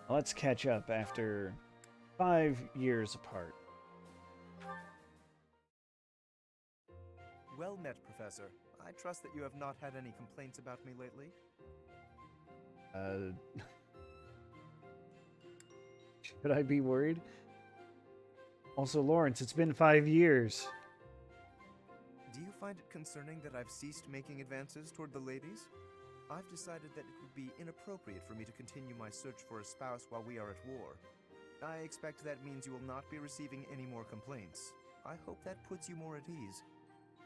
Let's catch up after 5 years apart. Well met, Professor. I trust that you have not had any complaints about me lately. Should I be worried? Also, Lawrence, it's been 5 years. Do you find it concerning that I've ceased making advances toward the ladies? I've decided that it would be inappropriate for me to continue my search for a spouse while we are at war. I expect that means you will not be receiving any more complaints. I hope that puts you more at ease.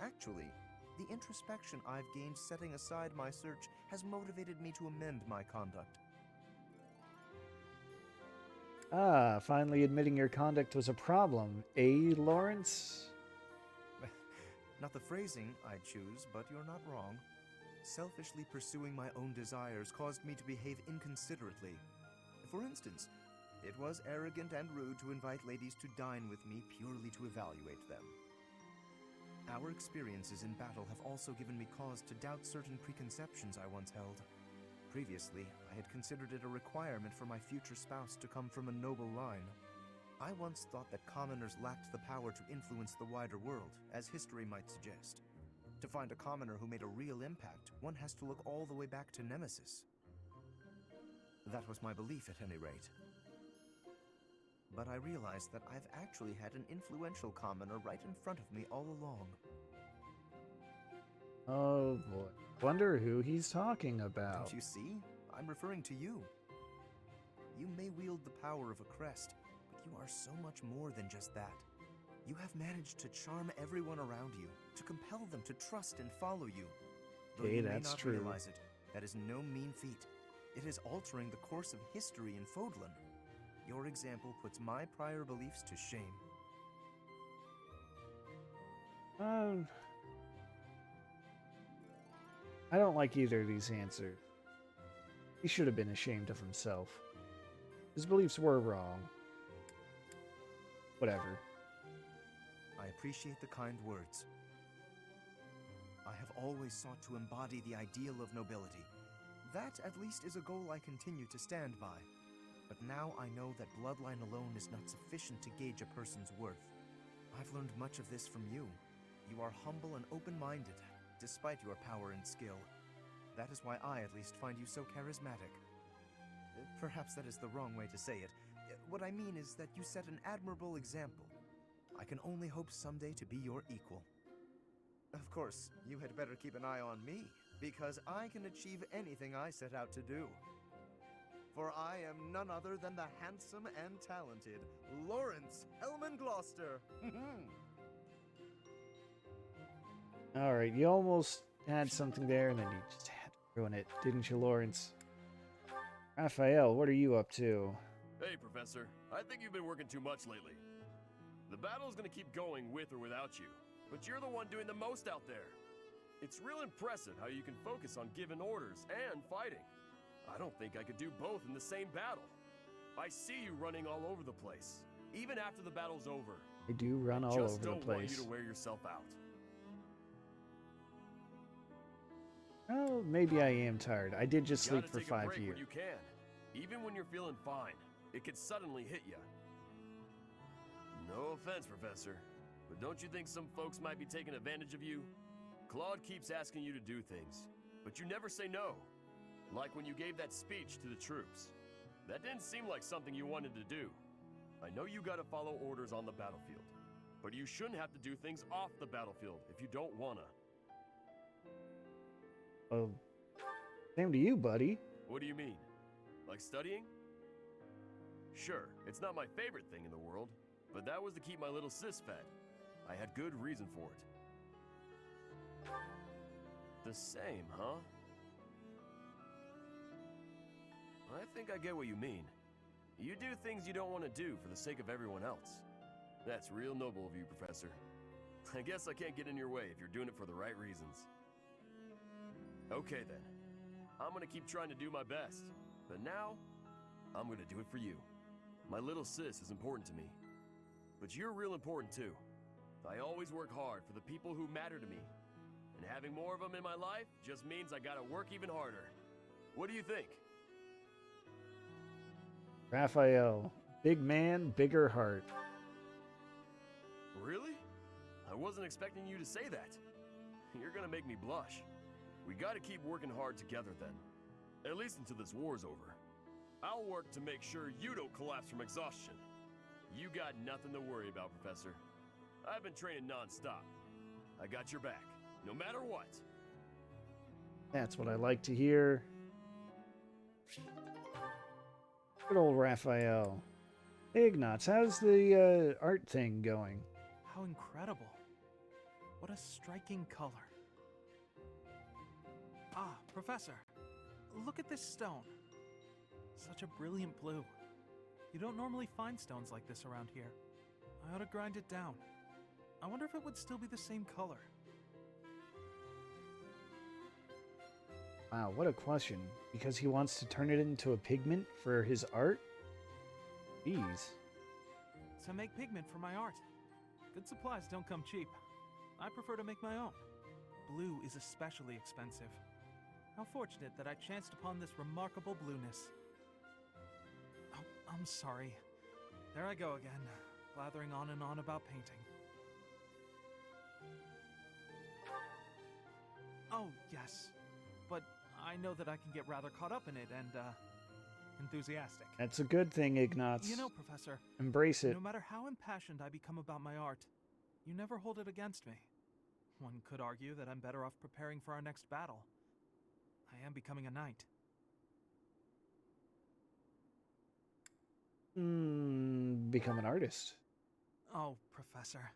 Actually, the introspection I've gained setting aside my search has motivated me to amend my conduct. Ah, finally admitting your conduct was a problem, eh, Lawrence? Not the phrasing I'd choose, but you're not wrong. Selfishly pursuing my own desires caused me to behave inconsiderately. For instance, it was arrogant and rude to invite ladies to dine with me purely to evaluate them. Our experiences in battle have also given me cause to doubt certain preconceptions I once held. Previously, I had considered it a requirement for my future spouse to come from a noble line. I once thought that commoners lacked the power to influence the wider world, as history might suggest. To find a commoner who made a real impact, one has to look all the way back to Nemesis. That was my belief, at any rate. But I realized that I've actually had an influential commoner right in front of me all along. Oh boy. Wonder who he's talking about. Don't you see? I'm referring to you. You may wield the power of a crest, but you are so much more than just that. You have managed to charm everyone around you, to compel them to trust and follow you. Though Okay, you may that's not true. realize it, that is no mean feat. It is altering the course of history in Fodlan. Your example puts my prior beliefs to shame. I don't like either of these answers. He should have been ashamed of himself. His beliefs were wrong. Whatever. I appreciate the kind words. I have always sought to embody the ideal of nobility. That, at least, is a goal I continue to stand by. But now I know that bloodline alone is not sufficient to gauge a person's worth. I've learned much of this from you. You are humble and open-minded, despite your power and skill. That is why I, at least, find you so charismatic. Perhaps that is the wrong way to say it. What I mean is that you set an admirable example. I can only hope someday to be your equal. Of course, you had better keep an eye on me, because I can achieve anything I set out to do. For I am none other than the handsome and talented Lorenz Hellman Gloucester. Alright, you almost had something there, and then you just had to ruin it, didn't you, Lawrence? Raphael, what are you up to? Hey, Professor. I think you've been working too much lately. The battle's gonna keep going with or without you, but you're the one doing the most out there. It's real impressive how you can focus on giving orders and fighting. I don't think I could do both in the same battle. I see you running all over the place, even after the battle's over. I do run all over the Just don't want you place. to wear yourself out. Oh, maybe I am tired. I did just sleep for Take a 5 break years. when you can. Even when you're feeling fine, it could suddenly hit you. No offense, Professor, but don't you think some folks might be taking advantage of you? Claude keeps asking you to do things, but you never say no. Like when you gave that speech to the troops. That didn't seem like something you wanted to do. I know you gotta follow orders on the battlefield, but you shouldn't have to do things off the battlefield if you don't wanna. Well, same to you, buddy. What do you mean? Like studying? Sure, it's not my favorite thing in the world, but that was to keep my little sis fed. I had good reason for it. The same, huh? I think I get what you mean. You do things you don't want to do for the sake of everyone else. That's real noble of you, Professor. I guess I can't get in your way if you're doing it for the right reasons. Okay then. I'm gonna keep trying to do my best. But now, I'm gonna do it for you. My little sis is important to me. But you're real important too. I always work hard for the people who matter to me. And having more of them in my life just means I gotta work even harder. What do you think? Raphael. Big man, bigger heart. Really? I wasn't expecting you to say that. You're gonna make me blush. We gotta keep working hard together then. At least until this war's over. I'll work to make sure you don't collapse from exhaustion. You got nothing to worry about, Professor. I've been training non-stop. I got your back, no matter what. That's what I like to hear. Good old Raphael. Hey, Ignatz, how's the art thing going? How incredible. What a striking color. Ah, Professor, look at this stone. Such a brilliant blue. You don't normally find stones like this around here. I ought to grind it down. I wonder if it would still be the same color. Wow, what a question. Because he wants to turn it into a pigment for his art? Jeez. To make pigment for my art. Good supplies don't come cheap. I prefer to make my own. Blue is especially expensive. How fortunate that I chanced upon this remarkable blueness. Oh, I'm sorry. There I go again, blathering on and on about painting. Oh, yes. But I know that I can get rather caught up in it and, enthusiastic. That's a good thing, Ignatz. You know, Professor, Embrace it. no matter how impassioned I become about my art, you never hold it against me. One could argue that I'm better off preparing for our next battle. I am becoming a knight. Become an artist. Oh, Professor,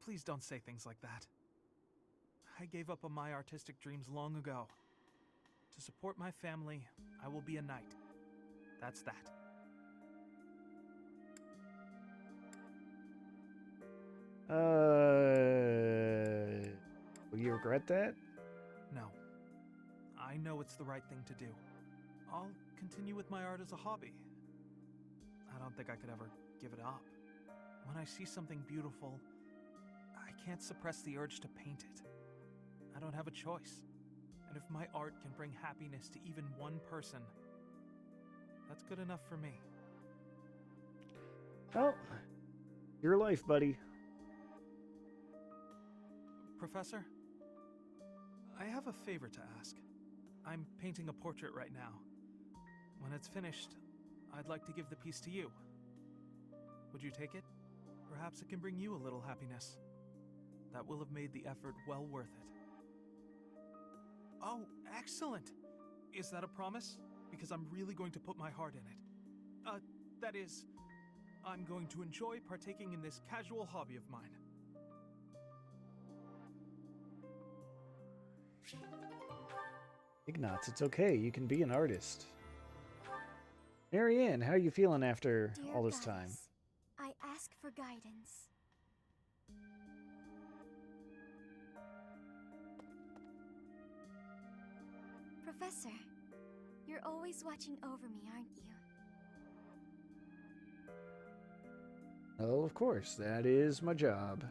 please don't say things like that. I gave up on my artistic dreams long ago. To support my family, I will be a knight. That's that. Will you regret that? No. I know it's the right thing to do. I'll continue with my art as a hobby. I don't think I could ever give it up. When I see something beautiful, I can't suppress the urge to paint it. I don't have a choice. And if my art can bring happiness to even one person, that's good enough for me. Well, your life, buddy. Professor, I have a favor to ask. I'm painting a portrait right now. When it's finished, I'd like to give the piece to you. Would you take it? Perhaps it can bring you a little happiness. That will have made the effort well worth it. Oh, excellent! Is that a promise? Because I'm really going to put my heart in it. That is, I'm going to enjoy partaking in this casual hobby of mine. Ignatz, it's okay. You can be an artist. Marianne, how are you feeling after Dear all this goddess, time? I ask for guidance. Professor, you're always watching over me, aren't you? Oh, of course. That is my job.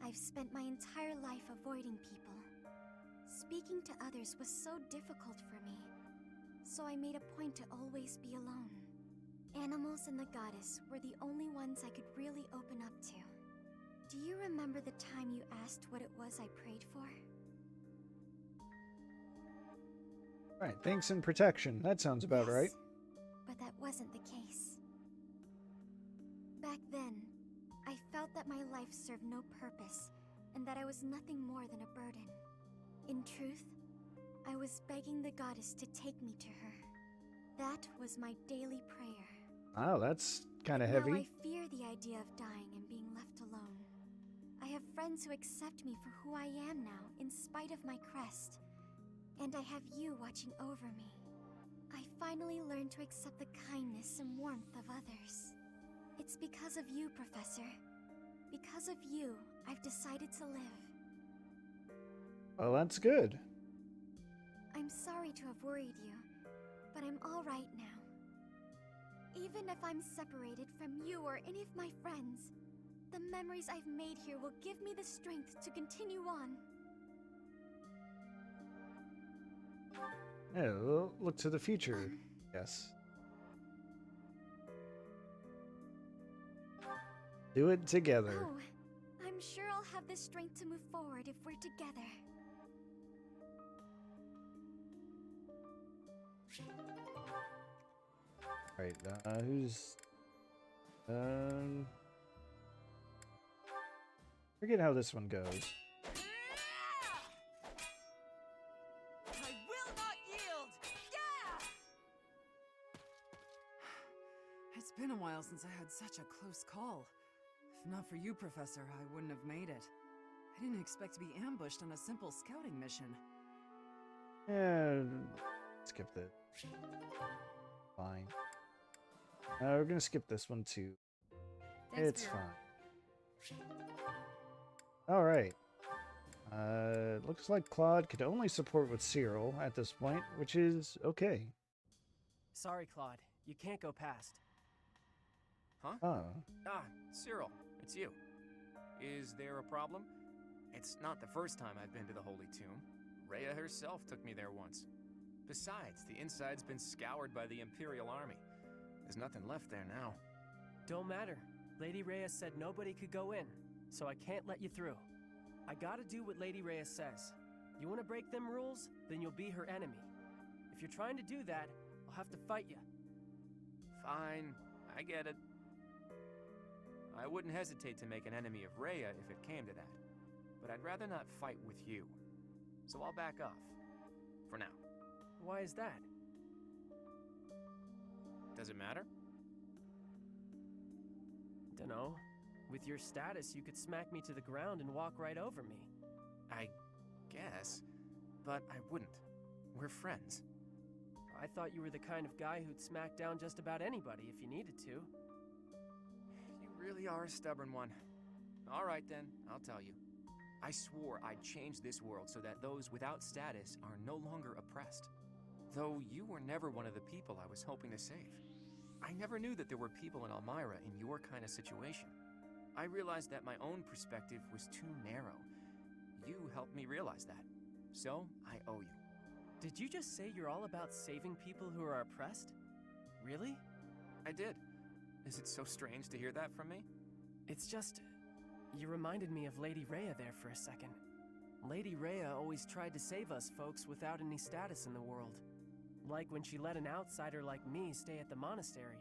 I've spent my entire life avoiding people. Speaking to others was so difficult for me, so I made a point to always be alone. Animals and the goddess were the only ones I could really open up to. Do you remember the time you asked what it was I prayed for? Right, thanks and protection. That sounds about Yes, right. but that wasn't the case. Back then, I felt that my life served no purpose, and that I was nothing more than a burden. In truth, I was begging the goddess to take me to her. That was my daily prayer. Wow, that's kind of Now heavy. I fear the idea of dying and being left alone. I have friends who accept me for who I am now, in spite of my crest. And I have you watching over me. I finally learned to accept the kindness and warmth of others. It's because of you, Professor. Because of you, I've decided to live. Well, that's good. I'm sorry to have worried you, but I'm all right now. Even if I'm separated from you or any of my friends, the memories I've made here will give me the strength to continue on. Yeah, we'll look to the future. Yes. Do it together. Oh, I'm sure I'll have the strength to move forward if we're together. Alright, who's... Forget how this one goes. I will not yield! Yeah! It's been a while since I had such a close call. If not for you, Professor, I wouldn't have made it. I didn't expect to be ambushed on a simple scouting mission. Yeah, skip that. Fine. We're gonna skip this one too. Thanks It's for your- fine. Alright. Looks like Claude could only support with Cyril at this point, which is okay. Sorry, Claude. You can't go past. Huh? Oh. Ah, Cyril, it's you. Is there a problem? It's not the first time I've been to the Holy Tomb. Rhea herself took me there once. Besides, the inside's been scoured by the Imperial Army. There's nothing left there now. Don't matter. Lady Reyes said nobody could go in, so I can't let you through. I gotta do what Lady Reyes says. You wanna break them rules? Then you'll be her enemy. If you're trying to do that, I'll have to fight you. Fine, I get it. I wouldn't hesitate to make an enemy of Rhea if it came to that. But I'd rather not fight with you. So I'll back off. For now. Why is that? Does it matter? Dunno. With your status, you could smack me to the ground and walk right over me. I guess. But I wouldn't. We're friends. I thought you were the kind of guy who'd smack down just about anybody if you needed to. You really are a stubborn one. All right then, I'll tell you. I swore I'd change this world so that those without status are no longer oppressed. Though you were never one of the people I was hoping to save. I never knew that there were people in Elmira in your kind of situation. I realized that my own perspective was too narrow. You helped me realize that. So, I owe you. Did you just say you're all about saving people who are oppressed? Really? I did. Is it so strange to hear that from me? It's just... You reminded me of Lady Rhea there for a second. Lady Rhea always tried to save us folks without any status in the world. Like when she let an outsider like me stay at the monastery.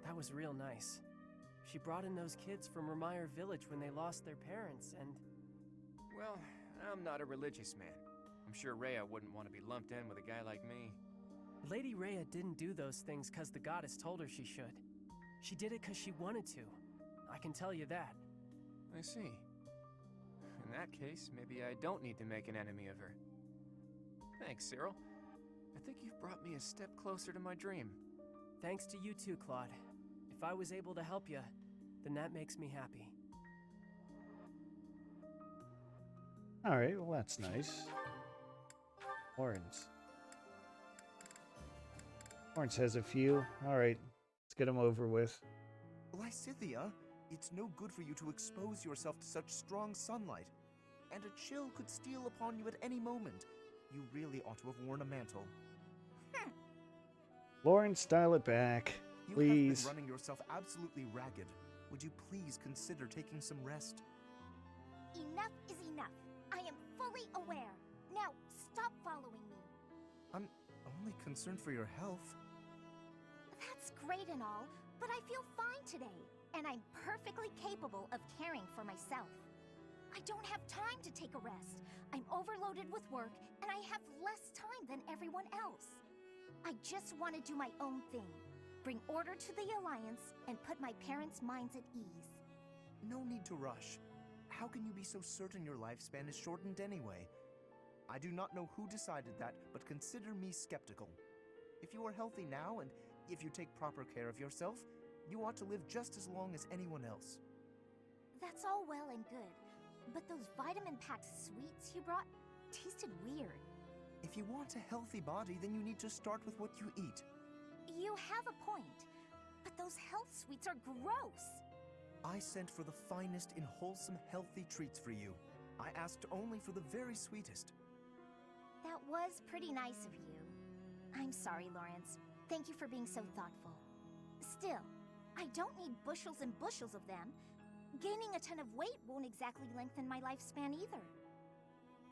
That was real nice. She brought in those kids from Ramire village when they lost their parents, and... Well, I'm not a religious man. I'm sure Rhea wouldn't want to be lumped in with a guy like me. Lady Rhea didn't do those things because the goddess told her she should. She did it because she wanted to. I can tell you that. I see. In that case, maybe I don't need to make an enemy of her. Thanks, Cyril. I think you've brought me a step closer to my dream. Thanks to you too, Claude. If I was able to help you, then that makes me happy. Alright, well that's nice. Lorenz. Lorenz has a few. Alright, let's get them over with. Lysithea, it's no good for you to expose yourself to such strong sunlight. And a chill could steal upon you at any moment. You really ought to have worn a mantle. Lorenz, dial it back. You Please. have been running yourself absolutely ragged. Would you please consider taking some rest? Enough is enough. I am fully aware. Now, stop following me. I'm only concerned for your health. That's great and all, but I feel fine today, and I'm perfectly capable of caring for myself. I don't have time to take a rest. I'm overloaded with work, and I have less time than everyone else. I just want to do my own thing. Bring order to the Alliance, and put my parents' minds at ease. No need to rush. How can you be so certain your lifespan is shortened anyway? I do not know who decided that, but consider me skeptical. If you are healthy now, and if you take proper care of yourself, you ought to live just as long as anyone else. That's all well and good, but those vitamin-packed sweets you brought tasted weird. If you want a healthy body, then you need to start with what you eat. You have a point, but those health sweets are gross. I sent for the finest in wholesome, healthy treats for you. I asked only for the very sweetest. That was pretty nice of you. I'm sorry, Lorenz, Thank you for being so thoughtful. Still, I don't need bushels and bushels of them. Gaining a ton of weight won't exactly lengthen my lifespan either.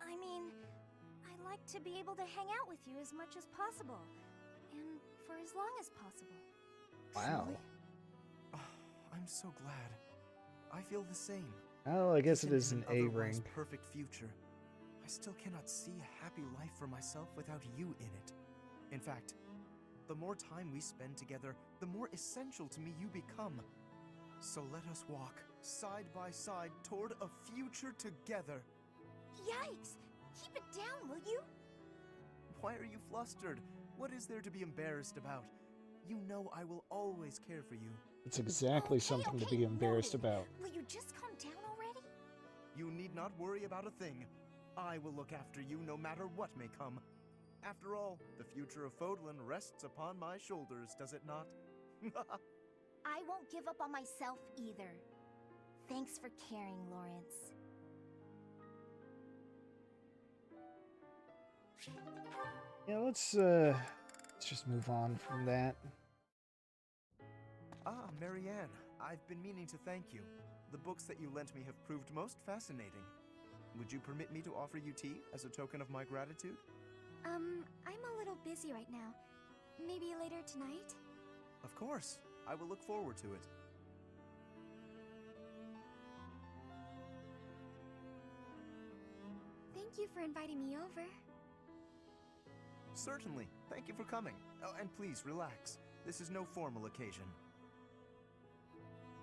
I mean, I like to be able to hang out with you as much as possible. And for as long as possible. Wow. Truly? Oh, I'm so glad. I feel the same. Oh, I guess it Even is in an otherwise A-ring. perfect future, I still cannot see a happy life for myself without you in it. In fact, the more time we spend together, the more essential to me you become. So let us walk side by side toward a future together. Yikes! Keep it down, will you? Why are you flustered? What is there to be embarrassed about? You know I will always care for you. It's exactly something to be embarrassed noted. about. Will you just calm down already? You need not worry about a thing. I will look after you no matter what may come. After all, the future of Fodlan rests upon my shoulders, does it not? I won't give up on myself either. Thanks for caring, Lorenz. Yeah, let's just move on from that. Ah, Marianne, I've been meaning to thank you. The books that you lent me have proved most fascinating. Would you permit me to offer you tea as a token of my gratitude? I'm a little busy right now. Maybe later tonight? Of course. I will look forward to it. Thank you for inviting me over. Certainly. Thank you for coming. Oh, and please, relax. This is no formal occasion.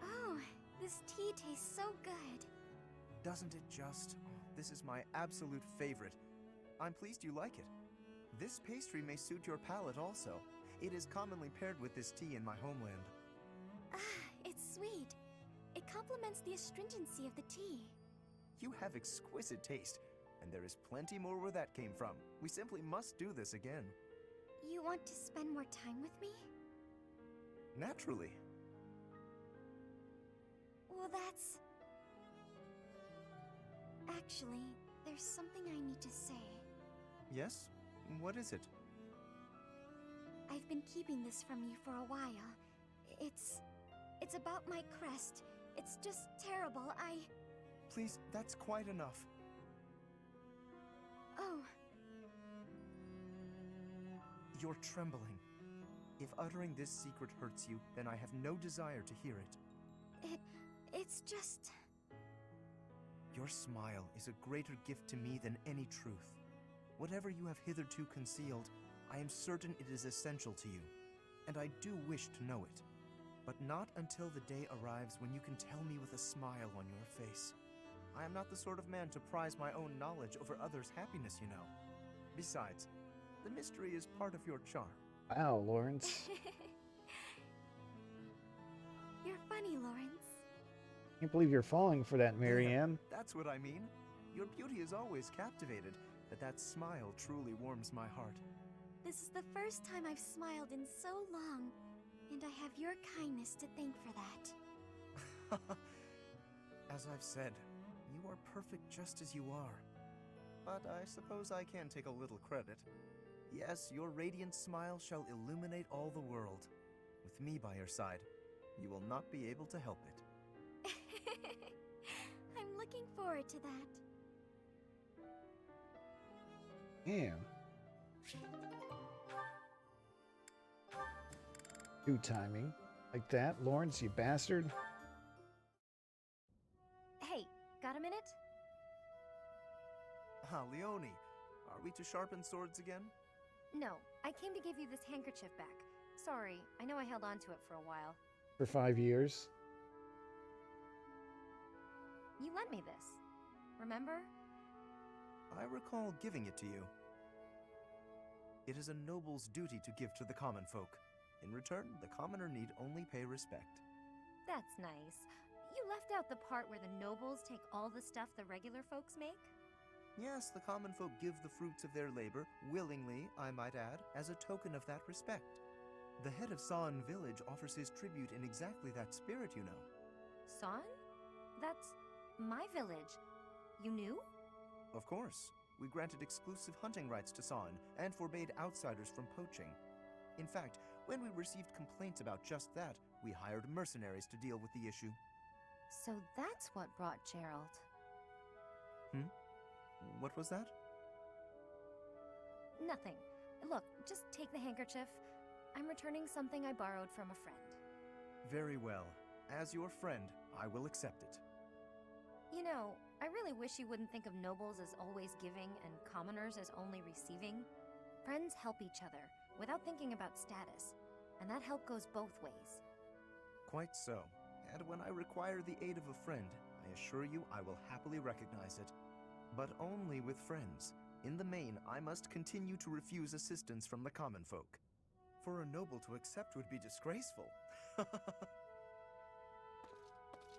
Oh, this tea tastes so good. Doesn't it just? Oh, this is my absolute favorite. I'm pleased you like it. This pastry may suit your palate also. It is commonly paired with this tea in my homeland. Ah, it's sweet. It complements the astringency of the tea. You have exquisite taste, and there is plenty more where that came from. We simply must do this again. You want to spend more time with me? Naturally. Well, that's... Actually, there's something I need to say. Yes? What is it? I've been keeping this from you for a while. It's about my crest. It's just terrible. Please, that's quite enough. Oh, You're trembling. If uttering this secret hurts you, then I have no desire to hear it. it's just... Your smile is a greater gift to me than any truth. Whatever you have hitherto concealed, I am certain it is essential to you, and I do wish to know it. But not until the day arrives when you can tell me with a smile on your face. I am not the sort of man to prize my own knowledge over others' happiness, you know. Besides, the mystery is part of your charm. Wow, Lawrence. You're funny, Lorenz. Can't believe you're falling for that, Marianne. That's what I mean. Your beauty is always captivated, but that smile truly warms my heart. This is the first time I've smiled in so long, and I have your kindness to thank for that. As I've said, you are perfect just as you are. But I suppose I can take a little credit. Yes, your radiant smile shall illuminate all the world. With me by your side, you will not be able to help it. I'm looking forward to that. Damn. Good timing. Like that, Lawrence, you bastard. Hey, got a minute? Ah, Leonie, are we to sharpen swords again? No, I came to give you this handkerchief back. Sorry, I know I held on to it for a while. For 5 years. You lent me this. Remember? I recall giving it to you. It is a noble's duty to give to the common folk. In return, the commoner need only pay respect. That's nice. You left out the part where the nobles take all the stuff the regular folks make? Yes, the common folk give the fruits of their labor, willingly, I might add, as a token of that respect. The head of San village offers his tribute in exactly that spirit, you know. San? That's my village. You knew? Of course. We granted exclusive hunting rights to San, and forbade outsiders from poaching. In fact, when we received complaints about just that, we hired mercenaries to deal with the issue. So that's what brought Gerald. What was that? Nothing. Look, just take the handkerchief. I'm returning something I borrowed from a friend. Very well. As your friend, I will accept it. You know, I really wish you wouldn't think of nobles as always giving and commoners as only receiving. Friends help each other, without thinking about status, and that help goes both ways. Quite so. And when I require the aid of a friend, I assure you I will happily recognize it. But only with friends. In the main, I must continue to refuse assistance from the common folk. For a noble to accept would be disgraceful.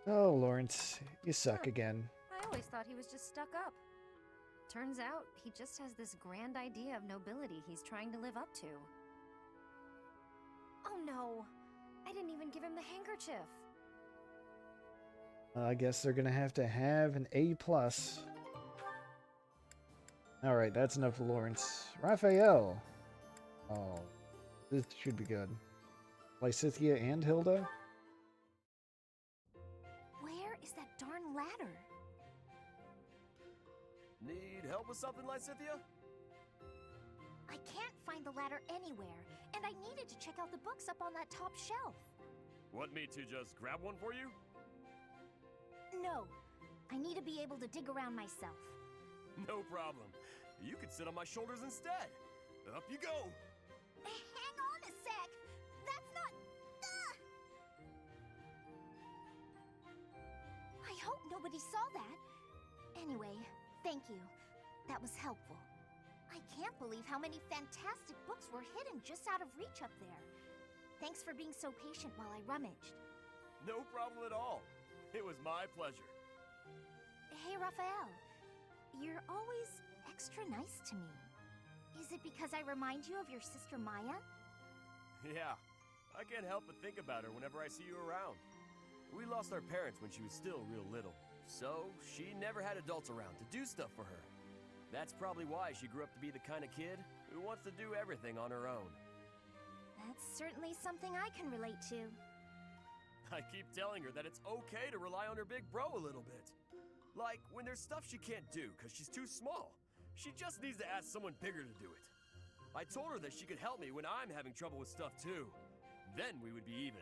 Oh, Lawrence, you suck again. I always thought he was just stuck up. Turns out, he just has this grand idea of nobility he's trying to live up to. Oh no! I didn't even give him the handkerchief! I guess they're gonna have to have an A+. Alright, that's enough of Lawrence. Raphael! Oh, this should be good. Lysithea and Hilda? Where is that darn ladder? Need help with something, Lysithea? I can't find the ladder anywhere, and I needed to check out the books up on that top shelf. Want me to just grab one for you? No, I need to be able to dig around myself. No problem. You could sit on my shoulders instead. Up you go. Hang on a sec! That's not... I hope nobody saw that. Anyway, thank you. That was helpful. I can't believe how many fantastic books were hidden just out of reach up there. Thanks for being so patient while I rummaged. No problem at all. It was my pleasure. Hey, Raphael. You're always extra nice to me. Is it because I remind you of your sister Maya? Yeah, I can't help but think about her whenever I see you around. We lost our parents when she was still real little, so she never had adults around to do stuff for her. That's probably why she grew up to be the kind of kid who wants to do everything on her own. That's certainly something I can relate to. I keep telling her that it's okay to rely on her big bro a little bit. Like, when there's stuff she can't do because she's too small. She just needs to ask someone bigger to do it. I told her that she could help me when I'm having trouble with stuff too. Then we would be even.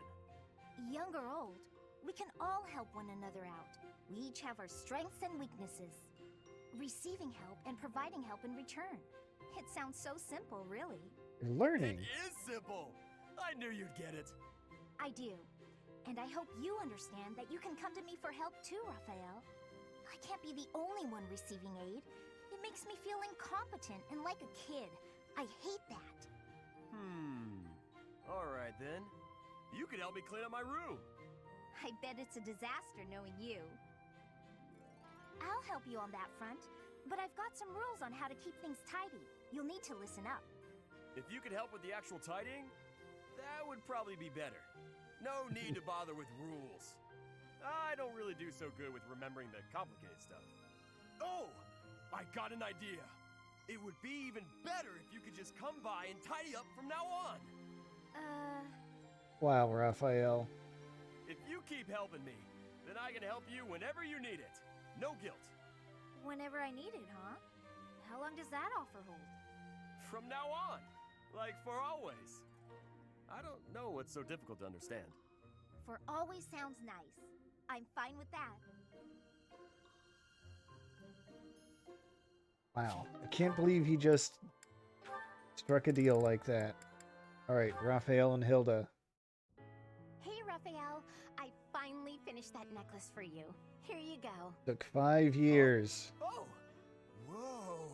Young or old, we can all help one another out. We each have our strengths and weaknesses. Receiving help and providing help in return. It sounds so simple, really. You're learning. It is simple! I knew you'd get it. I do. And I hope you understand that you can come to me for help too, Raphael. I can't be the only one receiving aid. It makes me feel incompetent and like a kid. I hate that. Alright then. You could help me clean up my room. I bet it's a disaster knowing you. I'll help you on that front, but I've got some rules on how to keep things tidy. You'll need to listen up. If you could help with the actual tidying, that would probably be better. No need to bother with rules. I don't really do so good with remembering the complicated stuff. Oh! I got an idea. It would be even better if you could just come by and tidy up from now on. Wow, Raphael. If you keep helping me, then I can help you whenever you need it. No guilt. Whenever I need it, huh? How long does that offer hold? From now on. Like for always. I don't know what's so difficult to understand. For always sounds nice. I'm fine with that. Wow, I can't believe he just struck a deal like that. Alright, Raphael and Hilda. Hey, Raphael. I finally finished that necklace for you. Here you go. Took 5 years. Oh! Whoa!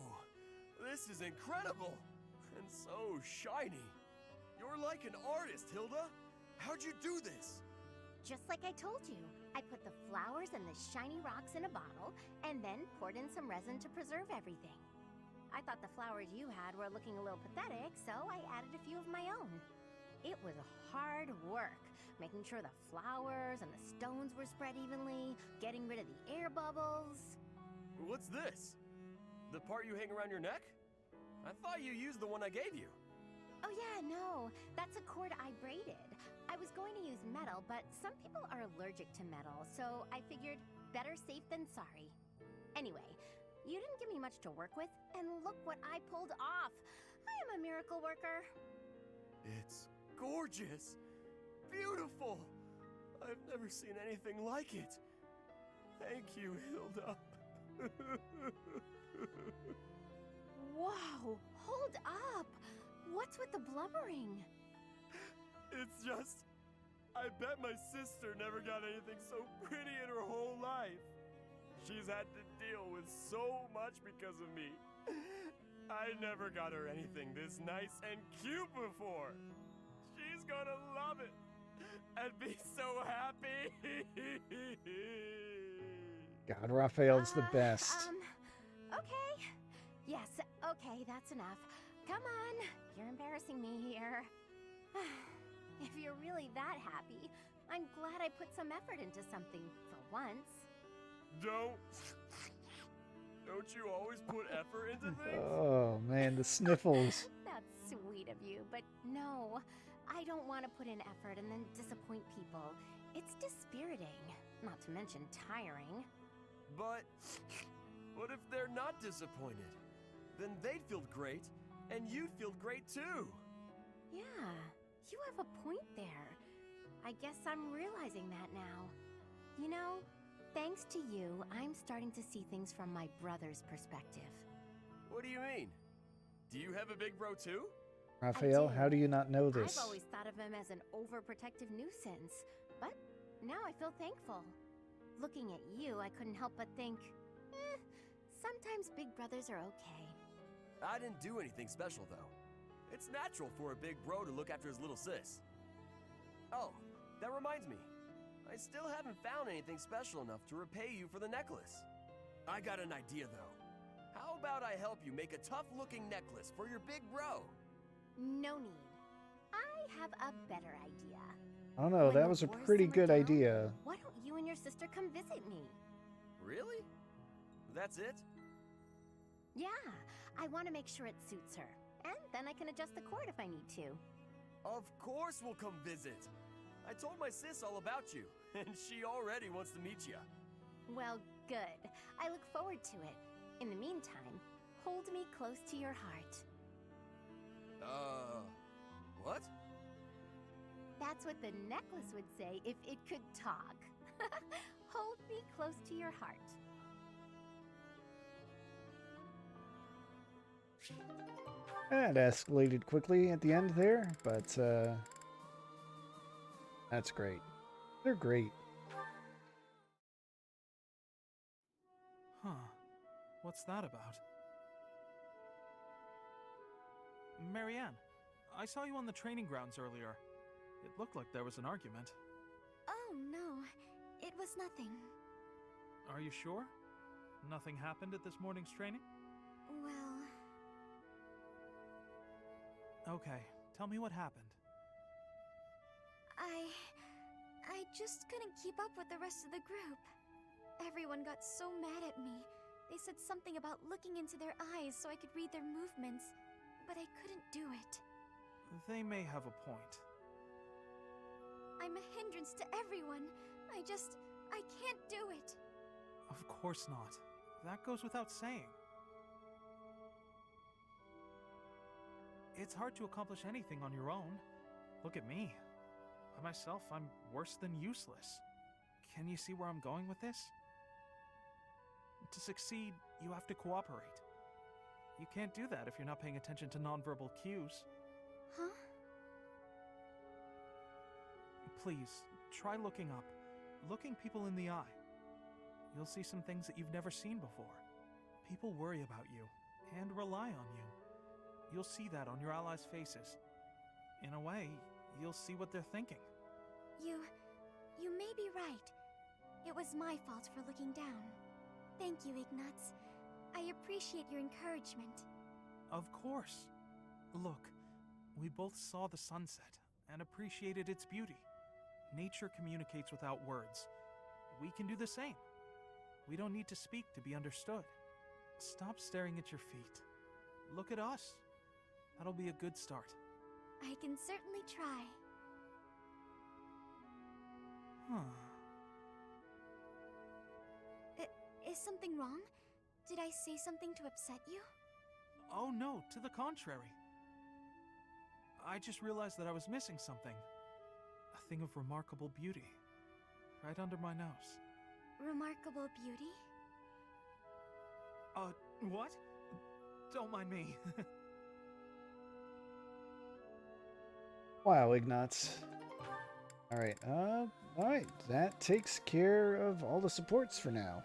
This is incredible! And so shiny. You're like an artist, Hilda. How'd you do this? Just like I told you. I put the flowers and the shiny rocks in a bottle, and then poured in some resin to preserve everything. I thought the flowers you had were looking a little pathetic, so I added a few of my own. It was hard work, making sure the flowers and the stones were spread evenly, getting rid of the air bubbles. What's this? The part you hang around your neck? I thought you used the one I gave you. Oh yeah, no, that's cord I braided. I was going to use metal, but some people are allergic to metal, so I figured better safe than sorry. Anyway, you didn't give me much to work with, and look what I pulled off. I am a miracle worker. It's gorgeous! Beautiful! I've never seen anything like it. Thank you, Hilda. Whoa, hold up! What's with the blubbering? It's just, I bet my sister never got anything so pretty in her whole life. She's had to deal with so much because of me. I never got her anything this nice and cute before. She's gonna love it and be so happy. God, Raphael's the best. Okay. Yes, okay, that's enough. Come on, you're embarrassing me here. If you're really that happy, I'm glad I put some effort into something for once. Don't you always put effort into things? Oh, man, the sniffles. That's sweet of you, but no. I don't want to put in effort and then disappoint people. It's dispiriting, not to mention tiring. But what if they're not disappointed? Then they'd feel great, and you'd feel great too. Yeah, you have a point there. I guess I'm realizing that now. You know, thanks to you, I'm starting to see things from my brother's perspective. What do you mean? Do you have a big bro too? Raphael, how do you not know this? I've always thought of him as an overprotective nuisance, but now I feel thankful. Looking at you, I couldn't help but think, sometimes big brothers are okay. I didn't do anything special, though. It's natural for a big bro to look after his little sis. Oh, that reminds me. I still haven't found anything special enough to repay you for the necklace. I got an idea, though. How about I help you make a tough-looking necklace for your big bro? No need. I have a better idea. I don't know, that was a pretty good idea. Why don't you and your sister come visit me? Really? That's it? Yeah, I want to make sure it suits her. And then I can adjust the cord if I need to. Of course we'll come visit. I told my sis all about you, and she already wants to meet you. Well, good. I look forward to it. In the meantime, hold me close to your heart. What? That's what the necklace would say if it could talk. Hold me close to your heart. That escalated quickly at the end there, but that's great. They're great. Huh. What's that about? Marianne, I saw you on the training grounds earlier. It looked like there was an argument. Oh, no. It was nothing. Are you sure? Nothing happened at this morning's training? Well... Okay, tell me what happened. I just couldn't keep up with the rest of the group. Everyone got so mad at me. They said something about looking into their eyes so I could read their movements, but I couldn't do it. They may have a point. I'm a hindrance to everyone. I can't do it. Of course not. That goes without saying. It's hard to accomplish anything on your own. Look at me. By myself, I'm worse than useless. Can you see where I'm going with this? To succeed, you have to cooperate. You can't do that if you're not paying attention to nonverbal cues. Huh? Please, try looking up. Looking people in the eye. You'll see some things that you've never seen before. People worry about you and rely on you. You'll see that on your allies' faces. In a way, you'll see what they're thinking. You may be right. It was my fault for looking down. Thank you, Ignatz. I appreciate your encouragement. Of course. Look, we both saw the sunset and appreciated its beauty. Nature communicates without words. We can do the same. We don't need to speak to be understood. Stop staring at your feet. Look at us. That'll be a good start. I can certainly try. Huh. Is something wrong? Did I say something to upset you? Oh no, to the contrary. I just realized that I was missing something. A thing of remarkable beauty. Right under my nose. Remarkable beauty? What? Don't mind me. Wow, Ignatz. Alright, that takes care of all the supports for now.